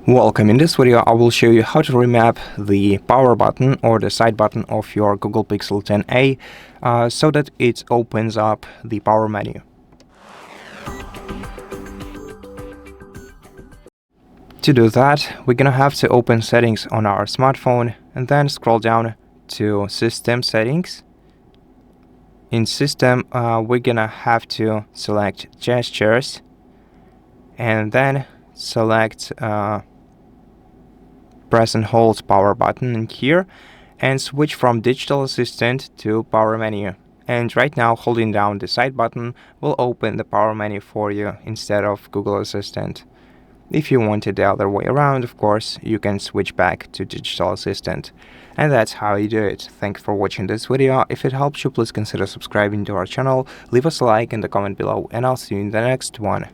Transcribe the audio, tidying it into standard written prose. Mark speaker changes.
Speaker 1: Welcome. In this video I will show you how to remap the power button or the side button of your Google Pixel 10a so that it opens up the power menu. To do that, we're gonna have to open settings on our smartphone and then scroll down to system settings. In system, we're gonna have to select gestures and then select press and hold power button in here and switch from digital assistant to power menu. And right now holding down the side button will open the power menu for you instead of Google Assistant. If you want it the other way around, of course, you can switch back to digital assistant. And that's how you do it. Thanks for watching this video. If it helps you, please consider subscribing to our channel, leave us a like in the comment below, and I'll see you in the next one.